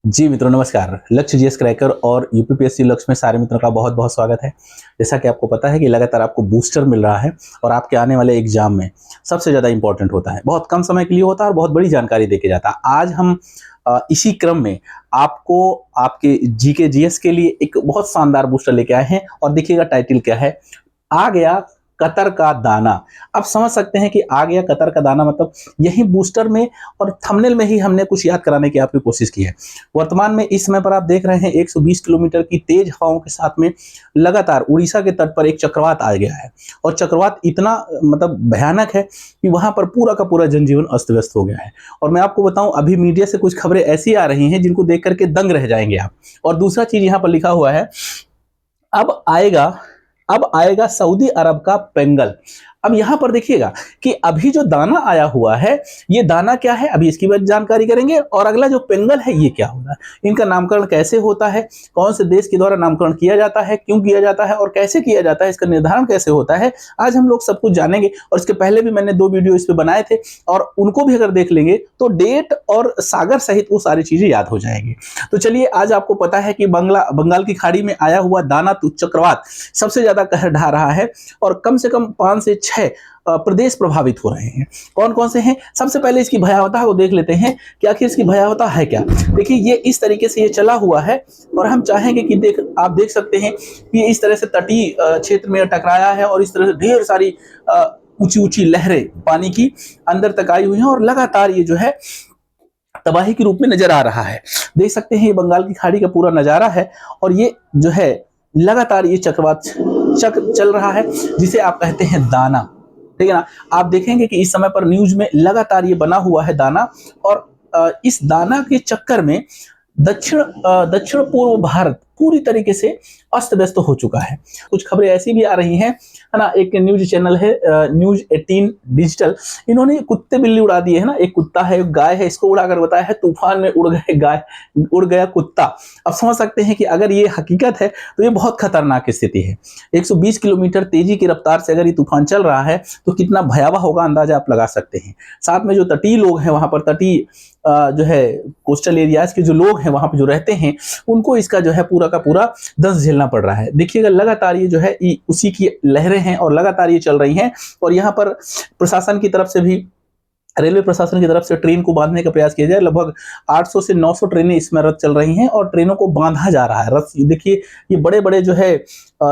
जी मित्रों नमस्कार। लक्ष्य जीएस क्रैकर और यूपीपीएससी लक्ष्य में सारे मित्रों का बहुत बहुत स्वागत है। जैसा कि आपको पता है कि लगातार आपको बूस्टर मिल रहा है और आपके आने वाले एग्जाम में सबसे ज़्यादा इंपॉर्टेंट होता है, बहुत कम समय के लिए होता है और बहुत बड़ी जानकारी देके जाता है। आज हम इसी क्रम में आपको आपके जीके जीएस के लिए एक बहुत शानदार बूस्टर लेके आए हैं और देखिएगा टाइटल क्या है, आ गया कतर का दाना। आप समझ सकते हैं कि आ गया कतर का दाना मतलब यही बूस्टर में और थंबनेल में ही हमने कुछ याद कराने की आपकी कोशिश की है। वर्तमान में इस समय पर आप देख रहे हैं 120 किलोमीटर की तेज हवाओं के साथ में लगातार उड़ीसा के तट पर एक चक्रवात आ गया है और चक्रवात इतना मतलब भयानक है कि वहां पर पूरा का पूरा जनजीवन अस्त व्यस्त हो गया है। और मैं आपको बताऊं, अभी मीडिया से कुछ खबरें ऐसी आ रही हैं जिनको देख करके दंग रह जाएंगे आप। और दूसरा चीज यहाँ पर लिखा हुआ है, अब आएगा अब आएगा सऊदी अरब का पेंगल। अब यहां पर देखिएगा कि अभी जो दाना आया हुआ है, ये दाना क्या है अभी इसकी बात जानकारी करेंगे। और अगला जो पेंगल है ये क्या होता है, इनका नामकरण कैसे होता है, कौन से देश के द्वारा नामकरण किया जाता है, क्यों किया जाता है और कैसे किया जाता है, इसका निर्धारण कैसे होता है, आज हम लोग सब कुछ जानेंगे। और इसके पहले भी मैंने 2 वीडियो इस पे बनाए थे और उनको भी अगर देख लेंगे तो डेट और सागर सहित वो सारी चीजें याद हो जाएंगी। तो चलिए, आज आपको पता है कि बंगाल की खाड़ी में आया हुआ दाना चक्रवात सबसे ज्यादा कहर ढा रहा है और कम से कम 5 से 6 प्रदेश प्रभावित हो रहे हैं। कौन कौन से हैं, सबसे पहले इसकी भयावता को देख लेते हैं कि आखिर इसकी भयावता है क्या। देखिए, ये इस तरीके से ये चला हुआ है और हम चाहेंगे कि आप देख सकते हैं कि इस तरह से तटीय क्षेत्र में टकराया है और इस तरह से ढेर सारी ऊंची ऊंची लहरें पानी की अंदर तक आई हुई हैं और लगातार ये जो है तबाही के रूप में नजर आ रहा है। देख सकते हैं ये बंगाल की खाड़ी का पूरा नजारा है और ये जो है लगातार ये चक्रवात चल रहा है जिसे आप कहते हैं दाना। ठीक है ना। आप देखेंगे कि इस समय पर न्यूज में लगातार ये बना हुआ है दाना और इस दाना के चक्कर में दक्षिण पूर्व भारत पूरी तरीके से अस्त व्यस्त हो चुका है। कुछ खबरें ऐसी भी आ रही हैं, है ना। एक न्यूज चैनल है न्यूज 18 डिजिटल, इन्होंने कुत्ते बिल्ली उड़ा दिए है ना। एक कुत्ता है, एक गाय है, इसको उड़ाकर बताया है तूफान में उड़ गया कुत्ता। अब समझ सकते हैं कि अगर ये हकीकत है तो ये बहुत खतरनाक स्थिति है। 120 किलोमीटर तेजी की रफ्तार से अगर ये तूफान चल रहा है तो कितना भयावह होगा अंदाजा आप लगा सकते हैं। साथ में जो तटीय लोग हैं वहां पर, तटीय जो है कोस्टल एरियाज के जो लोग हैं वहां पर जो रहते हैं, उनको इसका जो है पूरा का पूरा दंश झेलना पड़ रहा है। देखिएगा लगातार ये जो है उसी की लहरें हैं और लगातार ये चल रही हैं। और यहाँ पर प्रशासन की तरफ से भी, रेलवे प्रशासन की तरफ से ट्रेन को बांधने का प्रयास किया जाए। लगभग 800 से 900 ट्रेनें इसमें रद्द चल रही हैं और ट्रेनों को बांधा जा रहा है। देखिए, ये बड़े बड़े जो है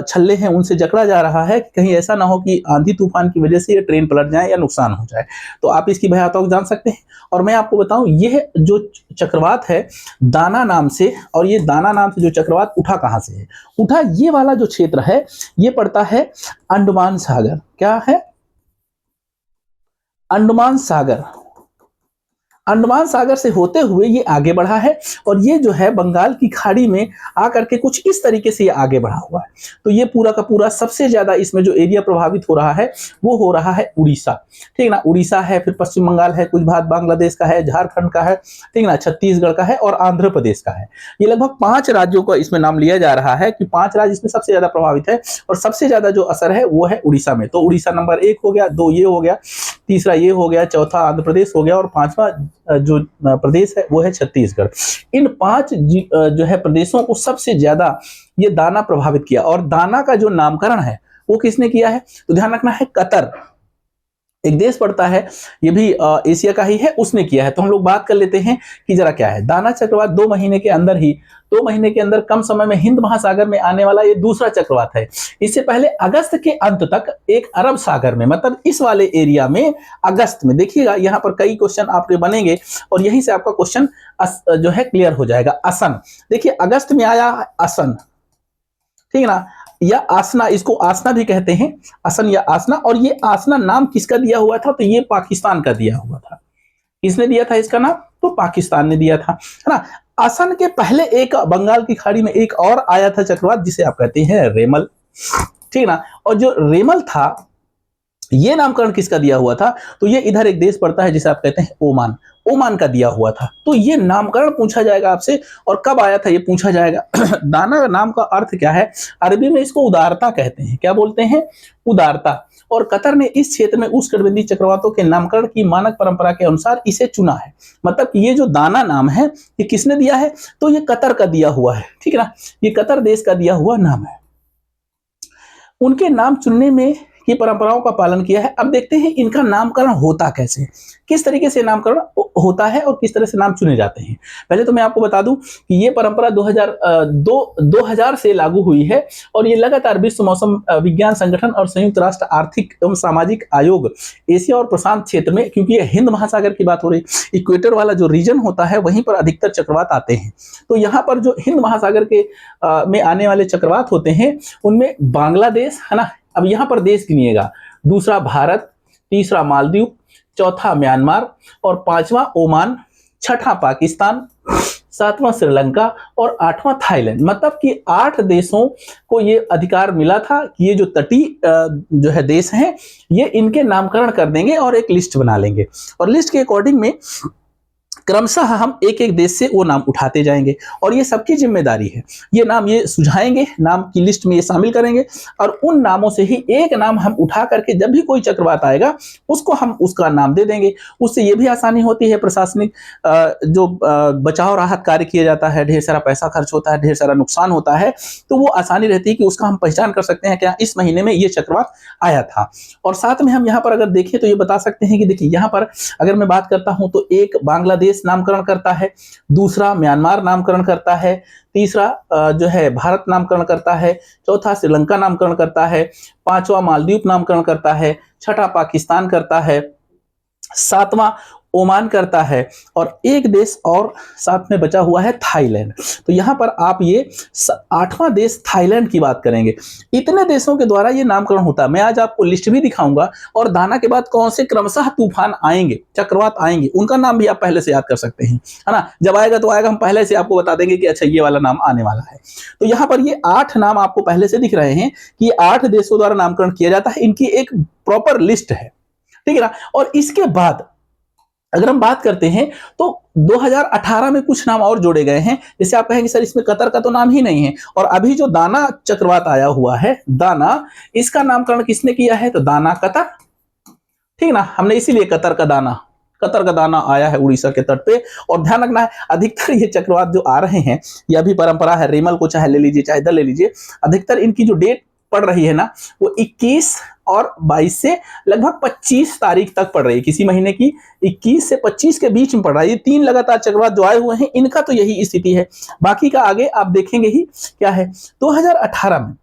छल्ले हैं उनसे जकड़ा जा रहा है कि कहीं ऐसा ना हो कि आंधी तूफान की वजह से ये ट्रेन पलट जाए या नुकसान हो जाए। तो आप इसकी भयावता को जान सकते हैं। और मैं आपको बताऊं, यह जो चक्रवात है दाना नाम से, और ये दाना नाम से जो चक्रवात उठा कहां से है, उठा ये वाला जो क्षेत्र है ये पड़ता है अंडमान सागर। क्या है? अंडमान सागर। अंडमान सागर से होते हुए ये आगे बढ़ा है और ये जो है बंगाल की खाड़ी में आकर के कुछ इस तरीके से ये आगे बढ़ा हुआ है। तो ये पूरा का पूरा सबसे ज्यादा इसमें जो एरिया प्रभावित हो रहा है वो हो रहा है उड़ीसा। ठीक ना, उड़ीसा है, फिर पश्चिम बंगाल है, कुछ भाग बांग्लादेश का है, झारखंड का है, ठीक ना, छत्तीसगढ़ का है और आंध्र प्रदेश का है। ये लगभग 5 राज्यों का इसमें नाम लिया जा रहा है कि 5 राज्य इसमें सबसे ज्यादा प्रभावित है और सबसे ज्यादा जो असर है वो है उड़ीसा में। तो उड़ीसा नंबर 1 हो गया, 2 ये हो गया, तीसरा ये हो गया, चौथा आंध्र प्रदेश हो गया और 5वां जो प्रदेश है वो है छत्तीसगढ़। इन 5 जो है प्रदेशों को सबसे ज्यादा ये दाना प्रभावित किया। और दाना का जो नामकरण है वो किसने किया है, तो ध्यान रखना है, कतर एक देश पड़ता है, ये भी एशिया का ही है, उसने किया है। तो हम लोग बात कर लेते हैं कि जरा क्या है दाना चक्रवात। 2 महीने के अंदर कम समय में हिंद महासागर में आने वाला ये दूसरा चक्रवात है। इससे पहले अगस्त के अंत तक एक अरब सागर में, मतलब इस वाले एरिया में अगस्त में, देखिएगा यहाँ पर कई क्वेश्चन आपके बनेंगे और यहीं से आपका क्वेश्चन जो है क्लियर हो जाएगा। असन, देखिए अगस्त में आया असन, ठीक है ना, या आसना, इसको आसना भी कहते हैं, असन या आसना। और ये आसना नाम किसका दिया हुआ था, तो ये पाकिस्तान का दिया हुआ था। किसने दिया था इसका नाम, तो पाकिस्तान ने दिया था, है ना। असन के पहले एक बंगाल की खाड़ी में एक और आया था चक्रवात जिसे आप कहते हैं रेमल, ठीक है ना। और जो रेमल था ये नामकरण किसका दिया हुआ था, तो ये इधर एक देश पड़ता है जिसे आप कहते हैं ओमान। ओमान का दिया हुआ था। तो ये नामकरण पूछा जाएगा आपसे, और कब आया था ये पूछा जाएगा। दाना नाम का अर्थ क्या है? अरबी में इसको उदारता कहते हैं। क्या बोलते हैं? उदारता। और कतर ने इस क्षेत्र में उष्णकटिबंधीय चक्रवातों के नामकरण की मानक परंपरा के अनुसार इसे चुना है। मतलब कि ये जो दाना नाम है ये किसने दिया है? तो ये कतर का दिया हुआ है, ठीक है ना, ये कतर देश का दिया हुआ नाम है। उनके नाम चुनने में की परंपराओं का पालन किया है। अब देखते हैं इनका नामकरण होता कैसे, किस तरीके से नामकरण होता है और किस तरह से नाम चुने जाते हैं। पहले तो मैं आपको बता दूं कि ये परंपरा 2000 से लागू हुई है, और ये लगातार विश्व मौसम विज्ञान संगठन और संयुक्त राष्ट्र आर्थिक एवं सामाजिक आयोग एशिया और प्रशांत क्षेत्र में, क्योंकि ये हिंद महासागर की बात हो रही, इक्वेटर वाला जो रीजन होता है वहीं पर अधिकतर चक्रवात आते हैं। तो यहाँ पर जो हिंद महासागर के में आने वाले चक्रवात होते हैं उनमें बांग्लादेश है ना, अब यहाँ पर देश गिनिएगा, दूसरा भारत, तीसरा मालदीव, चौथा म्यांमार और पांचवा ओमान, छठा पाकिस्तान, सातवां श्रीलंका और आठवां थाईलैंड। मतलब कि 8 देशों को ये अधिकार मिला था कि ये जो तटीय जो है देश हैं ये इनके नामकरण कर देंगे और एक लिस्ट बना लेंगे, और लिस्ट के अकॉर्डिंग में क्रमशः हम एक एक देश से वो नाम उठाते जाएंगे, और ये सबकी जिम्मेदारी है। ये नाम ये सुझाएंगे, नाम की लिस्ट में ये शामिल करेंगे, और उन नामों से ही एक नाम हम उठा करके जब भी कोई चक्रवात आएगा उसको हम उसका नाम दे देंगे। उससे ये भी आसानी होती है, प्रशासनिक जो बचाव राहत कार्य किया जाता है, ढेर सारा पैसा खर्च होता है, ढेर सारा नुकसान होता है, तो वो आसानी रहती है कि उसका हम पहचान कर सकते हैं क्या इस महीने में ये चक्रवात आया था। और साथ में हम यहाँ पर अगर देखें तो ये बता सकते हैं कि देखिए यहाँ पर अगर मैं बात करता हूँ तो एक बांग्लादेश नामकरण करता है, दूसरा म्यांमार नामकरण करता है, तीसरा जो है भारत नामकरण करता है, चौथा श्रीलंका नामकरण करता है, पांचवा मालदीव नामकरण करता है, छठा पाकिस्तान करता है, सातवां ओमान करता है, और एक देश और साथ में बचा हुआ है थाईलैंड। तो यहां पर आप ये 8वां देश थाईलैंड की बात करेंगे। इतने देशों के द्वारा ये नामकरण होता है। मैं आज आपको लिस्ट भी दिखाऊंगा, और दाना के बाद कौन से क्रमशः तूफान आएंगे, चक्रवात आएंगे, उनका नाम भी आप पहले से याद कर सकते हैं, है ना। जब आएगा तो आएगा, हम पहले से आपको बता देंगे कि अच्छा ये वाला नाम आने वाला है। तो यहाँ पर ये 8 नाम आपको पहले से दिख रहे हैं कि 8 देशों द्वारा नामकरण किया जाता है। इनकी एक प्रॉपर लिस्ट है, ठीक है ना। और इसके बाद अगर हम बात करते हैं तो 2018 में कुछ नाम और जोड़े गए हैं। जैसे आप कहेंगे सर इसमें कतर का तो नाम ही नहीं है, और अभी जो दाना चक्रवात आया हुआ है, दाना, इसका नामकरण किसने किया है? तो दाना कतर, ठीक ना, हमने इसीलिए कतर का दाना आया है उड़ीसा के तट पे। और ध्यान रखना है अधिकतर ये चक्रवात जो आ रहे हैं, यह भी परंपरा है, रेमल को चाहे ले लीजिए चाहे इधर ले लीजिए, अधिकतर इनकी जो डेट पड़ रही है ना वो 21 और 22 से लगभग 25 तारीख तक पड़ रही है। किसी महीने की 21 से 25 के बीच में पड़ रहा है। ये 3 लगातार चक्रवात जो आए हुए हैं इनका तो यही स्थिति है, बाकी का आगे आप देखेंगे ही क्या है। 2018 में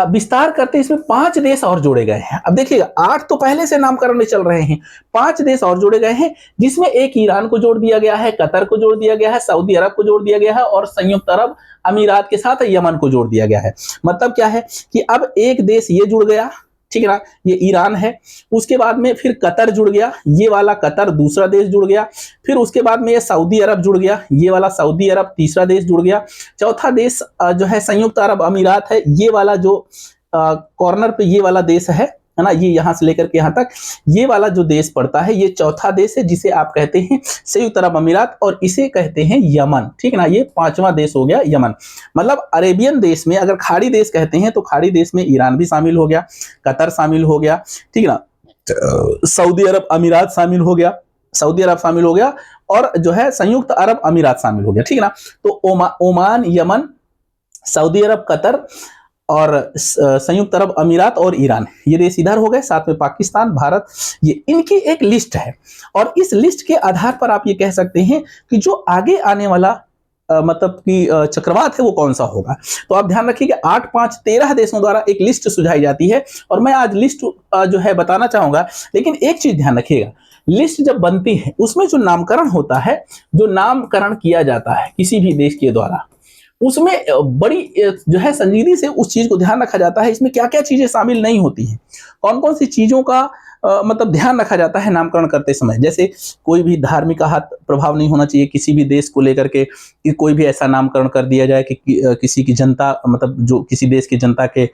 विस्तार करते इसमें 5 देश और जोड़े गए हैं। अब देखिएगा 8 तो पहले से नामकरण में चल रहे हैं, 5 देश और जोड़े गए हैं, जिसमें एक ईरान को जोड़ दिया गया है, कतर को जोड़ दिया गया है, सऊदी अरब को जोड़ दिया गया है, और संयुक्त अरब अमीरात के साथ यमन को जोड़ दिया गया है। मतलब क्या है कि अब एक देश ये जुड़ गया, ठीक है ना, ये ईरान है। उसके बाद में फिर कतर जुड़ गया, ये वाला कतर दूसरा देश जुड़ गया। फिर उसके बाद में ये सऊदी अरब जुड़ गया, ये वाला सऊदी अरब तीसरा देश जुड़ गया। चौथा देश जो है संयुक्त अरब अमीरात है, ये वाला जो कॉर्नर पे ये वाला देश है ना, ये यहां से लेकर के यहां तक ये वाला जो देश पड़ता है ये चौथा देश है, जिसे आप कहते हैं संयुक्त अरब अमीरात, और इसे कहते हैं यमन, ठीक है ना। ये 5वां देश हो गया यमन। मतलब अरेबियन देश में अगर खाड़ी देश कहते हैं तो खाड़ी देश में ईरान भी शामिल हो गया, कतर शामिल हो गया, ठीक है ना, सऊदी अरब अमीरात शामिल हो गया, सऊदी अरब शामिल हो गया, और जो है संयुक्त अरब अमीरात शामिल हो गया, ठीक है ना। तो ओमान, यमन, सऊदी अरब, कतर और संयुक्त अरब अमीरात और ईरान, ये देश इधर हो गए। साथ में पाकिस्तान, भारत, ये इनकी एक लिस्ट है। और इस लिस्ट के आधार पर आप ये कह सकते हैं कि जो आगे आने वाला मतलब कि चक्रवात है वो कौन सा होगा। तो आप ध्यान रखिए कि 8, 5, 13 देशों द्वारा एक लिस्ट सुझाई जाती है, और मैं आज लिस्ट जो है बताना चाहूंगा। लेकिन एक चीज ध्यान रखिएगा, लिस्ट जब बनती है उसमें जो नामकरण होता है, जो नामकरण किया जाता है किसी भी देश के द्वारा, उसमें बड़ी जो है संजीदगी से उस चीज को ध्यान रखा जाता है। इसमें क्या क्या चीजें शामिल नहीं होती हैं, कौन कौन सी चीजों का मतलब ध्यान रखा जाता है नामकरण करते समय। जैसे कोई भी धार्मिक हाथ प्रभाव नहीं होना चाहिए किसी भी देश को लेकर के, कि कोई भी ऐसा नामकरण कर दिया जाए कि किसी की जनता, मतलब जो किसी देश की जनता के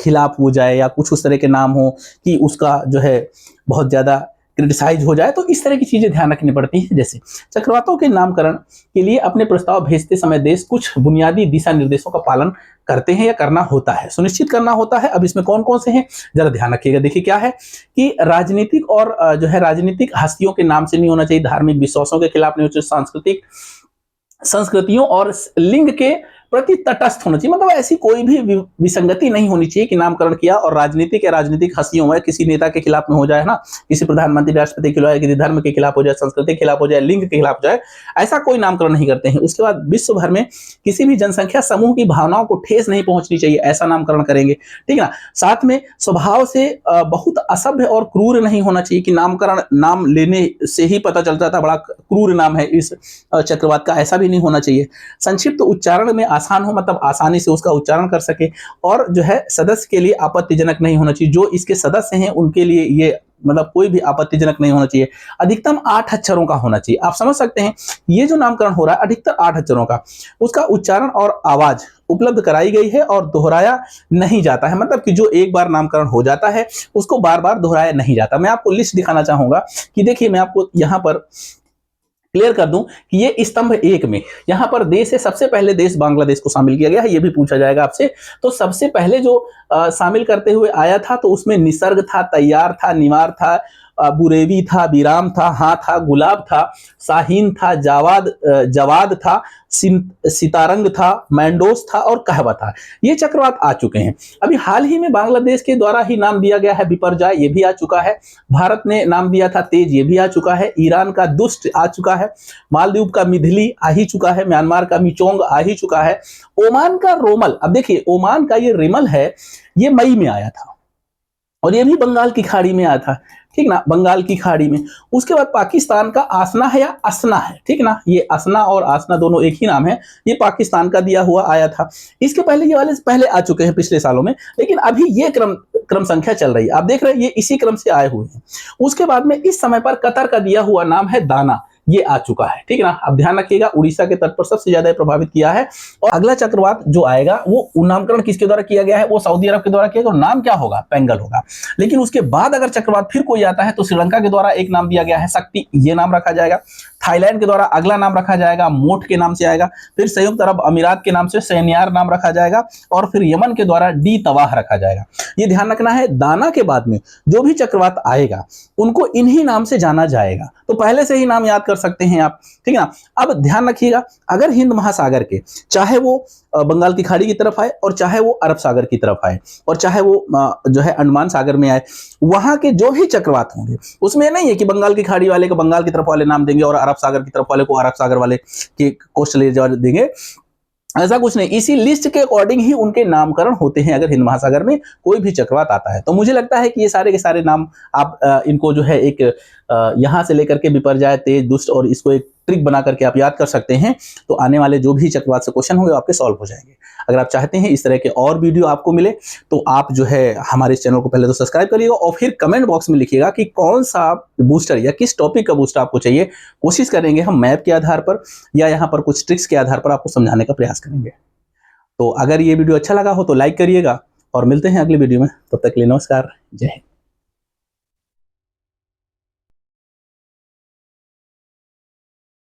खिलाफ हो जाए, या कुछ उस तरह के नाम हो कि उसका जो है बहुत ज्यादा क्रिटिसाइज हो जाए, तो इस तरह की चीजें ध्यान रखनी पड़ती हैं। जैसे चक्रवातों के नामकरण के लिए अपने प्रस्ताव भेजते समय देश कुछ बुनियादी दिशा निर्देशों का पालन करते हैं या करना होता है, सुनिश्चित करना होता है। अब इसमें कौन कौन से हैं जरा ध्यान रखिएगा। देखिए क्या है कि राजनीतिक और जो है राजनीतिक हस्तियों के नाम से नहीं होना चाहिए, धार्मिक विश्वासों के खिलाफ नहीं होना चाहिए, सांस्कृतिक संस्कृतियों और लिंग के प्रति तटस्थ होना चाहिए, मतलब ऐसी कोई भी विसंगति नहीं होनी चाहिए कि नामकरण किया और राजनीतिक या राजनीतिक हस्तियों में किसी नेता के खिलाफ में हो जाए ना, किसी प्रधानमंत्री राष्ट्रपति के खिलाफ, किसी धर्म के खिलाफ हो जाए, संस्कृति के खिलाफ हो जाए, लिंग के खिलाफ हो जाए, ऐसा कोई नामकरण नहीं करते हैं। उसके बाद विश्व भर में किसी भी जनसंख्या समूह की भावनाओं को ठेस नहीं पहुंचनी चाहिए, ऐसा नामकरण करेंगे, ठीक है ना। साथ में स्वभाव से बहुत असभ्य और क्रूर नहीं होना चाहिए कि नामकरण नाम लेने से ही पता चलता था बड़ा क्रूर नाम है इस चक्रवात का, ऐसा भी नहीं होना चाहिए। संक्षिप्त उच्चारण में आसान हो, मतलब आसानी से उसका उच्चारण कर सके, और जो है सदस्य के लिए आपत्तिजनक नहीं होना चाहिए, जो इसके सदस्य हैं उनके लिए ये मतलब कोई भी आपत्तिजनक नहीं होना चाहिए। अधिकतम 8 अक्षरों का होना चाहिए। आप समझ सकते हैं ये जो नामकरण हो रहा है अधिकतर 8 अक्षरों का, उसका उच्चारण और आवाज उपलब्ध कराई गई है और दोहराया नहीं जाता है, मतलब कि जो एक बार नामकरण हो जाता है उसको बार बार दोहराया नहीं जाता। मैं आपको लिस्ट दिखाना चाहूंगा कि देखिए, मैं आपको यहां पर क्लियर कर दूं कि ये स्तंभ 1 में यहां पर देश है, सबसे पहले देश बांग्लादेश को शामिल किया गया है, ये भी पूछा जाएगा आपसे। तो सबसे पहले जो शामिल करते हुए आया था तो उसमें निसर्ग था, तैयार था, निवार था, बुरेवी था, विराम था, हाँ था, गुलाब था, शाहीन था, जवाद था, सितारंग था, मैंडोस था और कहवा था। ये चक्रवात आ चुके हैं। अभी हाल ही में बांग्लादेश के द्वारा ही नाम दिया गया है बिपरजॉय, ये भी आ चुका है। भारत ने नाम दिया था तेज, ये भी आ चुका है। ईरान का दुष्ट आ चुका है। मालदीव का मिधली आ ही चुका है। म्यांमार का मिचोंग आ ही चुका है। ओमान का रोमल, अब देखिए ओमान का ये रिमल है, ये मई में आया था और ये भी बंगाल की खाड़ी में आया था, ठीक ना, बंगाल की खाड़ी में। उसके बाद पाकिस्तान का आसना है या असना है, ठीक ना, ये असना और आसना दोनों एक ही नाम है, ये पाकिस्तान का दिया हुआ आया था। इसके पहले ये वाले पहले आ चुके हैं पिछले सालों में, लेकिन अभी ये क्रम संख्या चल रही है, आप देख रहे हैं ये इसी क्रम से आए हुए हैं। उसके बाद में इस समय पर कतर का दिया हुआ नाम है दाना, ये आ चुका है, ठीक है ना। अब ध्यान रखिएगा उड़ीसा के तट पर सबसे ज्यादा प्रभावित किया है। और अगला चक्रवात जो आएगा वो नामकरण किसके द्वारा किया गया है, वो सऊदी अरब के द्वारा किया गया, और नाम क्या होगा, पेंगल होगा। लेकिन उसके बाद अगर चक्रवात फिर कोई आता है तो श्रीलंका के द्वारा एक नाम दिया गया है शक्ति, ये नाम रखा जाएगा। थाईलैंड के द्वारा अगला नाम रखा जाएगा मोट के नाम से आएगा। फिर संयुक्त अरब अमीरात के नाम से सैनियार नाम रखा जाएगा, और फिर यमन के द्वारा डी तवाह रखा जाएगा। ये ध्यान रखना है, दाना के बाद में जो भी चक्रवात आएगा उनको इन्हीं नाम से जाना जाएगा, तो पहले से ही नाम याद कर सकते हैं आप, ठीक है ना। अब ध्यान रखिएगा, अगर हिंद महासागर के चाहे वो बंगाल की खाड़ी की तरफ आए, और चाहे वो अरब सागर की तरफ आए, और चाहे वो जो है अंडमान सागर में आए, वहां के जो भी चक्रवात होंगे उसमें नहीं है कि बंगाल की खाड़ी वाले को बंगाल की तरफ वाले नाम देंगे और अरब सागर की तरफ वाले को अरब सागर वाले के कोस्टल एरिया देंगे, ऐसा कुछ नहीं। इसी लिस्ट के अकॉर्डिंग ही उनके नामकरण होते हैं अगर हिंद महासागर में कोई भी चक्रवात आता है। तो मुझे लगता है कि ये सारे के सारे नाम आप इनको जो है एक यहां से लेकर के बिपरजॉय, तेज, दुष्ट, और इसको एक ट्रिक बना करके आप याद कर सकते हैं, तो आने वाले जो भी चक्रवात से क्वेश्चन होंगे आपके सॉल्व हो जाएंगे। अगर आप चाहते हैं इस तरह के और वीडियो आपको मिले तो आप जो है हमारे इस चैनल को पहले तो सब्सक्राइब करिएगा, और फिर कमेंट बॉक्स में लिखिएगा कि कौन सा बूस्टर या किस टॉपिक का बूस्टर आपको चाहिए। कोशिश करेंगे हम मैप के आधार पर या यहाँ पर कुछ ट्रिक्स के आधार पर आपको समझाने का प्रयास करेंगे। तो अगर ये वीडियो अच्छा लगा हो तो लाइक करिएगा, और मिलते हैं अगले वीडियो में। तब तक के लिए नमस्कार, जय हिंद।